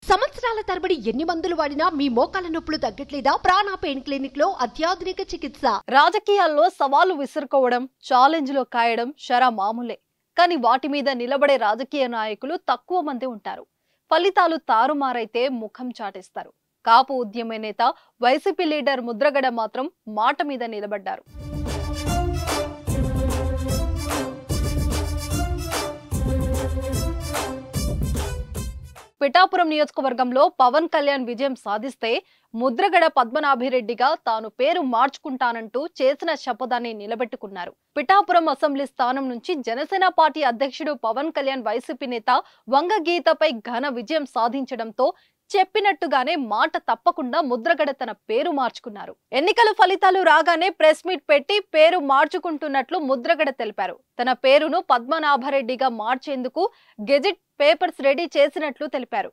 సంవత్సరాల తరబడి ఎన్ని మందులు వాడినా మీ మోకాల నొప్పులు తగ్గట్లేదా? ప్రాణ పెయిన్ క్లినిక్ లో అత్యాధునిక చికిత్స. రాజకీయాల్లో సవాలు విసురుకోవడం, ఛాలెంజ్లో కాయడం షరా మామూలే. కానీ వాటి మీద నిలబడే రాజకీయ నాయకులు తక్కువ మంది ఉంటారు. ఫలితాలు తారుమారైతే ముఖం చాటేస్తారు. కాపు ఉద్యమ నేత వైసీపీ లీడర్ ముద్రగడ మాత్రం మాట మీద నిలబడ్డారు. పిఠాపురం నియోజకవర్గంలో పవన్ కళ్యాణ్ విజయం సాధిస్తే ముద్రగడ పద్మనాభిరెడ్డిగా తాను పేరు మార్చుకుంటానంటూ చేసిన శపథాన్ని నిలబెట్టుకున్నారు. పిఠాపురం అసెంబ్లీ స్థానం నుంచి జనసేన పార్టీ అధ్యక్షుడు పవన్ కళ్యాణ్ వైసీపీ నేత వంగగీతపై ఘన విజయం సాధించడంతో చెప్పినట్టుగానే మాట తప్పకుండా ముద్రగడ తన పేరు మార్చుకున్నారు. ఎన్నికల ఫలితాలు రాగానే ప్రెస్ మీట్ పెట్టి పేరు మార్చుకుంటున్నట్లు ముద్రగడ తెలిపారు. తన పేరును పద్మనాభరెడ్డిగా మార్చేందుకు గెజిట్ పేపర్స్ రెడీ చేసినట్లు తెలిపారు.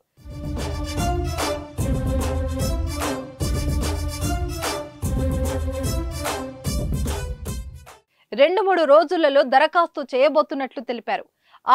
రెండు మూడు రోజులలో దరఖాస్తు చేయబోతున్నట్లు తెలిపారు.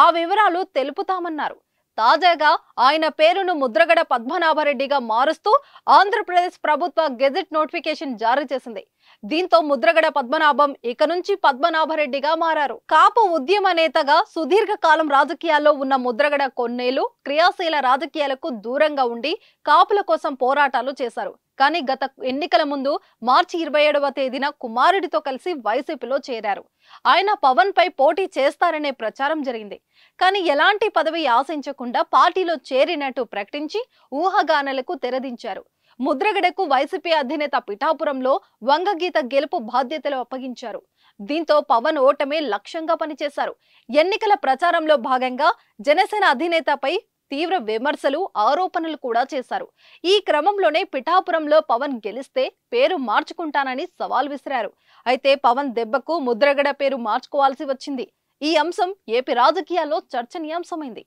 ఆ వివరాలు తెలుపుతామన్నారు. తాజాగా ఆయన పేరును ముద్రగడ పద్మనాభరెడ్డిగా మారుస్తూ ఆంధ్రప్రదేశ్ ప్రభుత్వ గెజిట్ నోటిఫికేషన్ జారీ చేసింది. దీంతో ముద్రగడ పద్మనాభం ఇక నుంచి పద్మనాభరెడ్డిగా మారారు. కాపు ఉద్యమ నేతగా సుదీర్ఘకాలం రాజకీయాల్లో ఉన్న ముద్రగడ కొన్నేళ్లు క్రియాశీల రాజకీయాలకు దూరంగా ఉండి కాపుల కోసం పోరాటాలు చేశారు. కానీ గత ఎన్నికల ముందు మార్చి 27వ తేదీన కుమారుడితో కలిసి వైసీపీలో చేరారు. ఆయన పవన్ పై పోటీ చేస్తారనే ప్రచారం జరిగింది. కానీ ఎలాంటి పదవి ఆశించకుండా పార్టీలో చేరినట్టు ప్రకటించి ఊహాగానాలకు తెరదించారు. ముద్రగడకు వైసీపీ అధినేత పిఠాపురంలో వంగగీత గెలుపు బాధ్యతలు అప్పగించారు. దీంతో పవన్ ఓటమే లక్ష్యంగా పనిచేశారు. ఎన్నికల ప్రచారంలో భాగంగా జనసేన అధినేతపై తీవ్ర విమర్శలు, ఆరోపణలు కూడా చేశారు. ఈ క్రమంలోనే పిఠాపురంలో పవన్ గెలిస్తే పేరు మార్చుకుంటానని సవాల్ విసిరారు. అయితే పవన్ దెబ్బకు ముద్రగడ పేరు మార్చుకోవాల్సి వచ్చింది. ఈ అంశం ఏపీ రాజకీయాల్లో చర్చనీయాంశమైంది.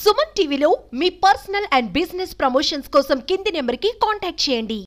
సుమన్ టీవీలో మీ పర్సనల్ అండ్ బిజినెస్ ప్రమోషన్స్ కోసం కింది నెంబర్కి కాంటాక్ట్ చేయండి.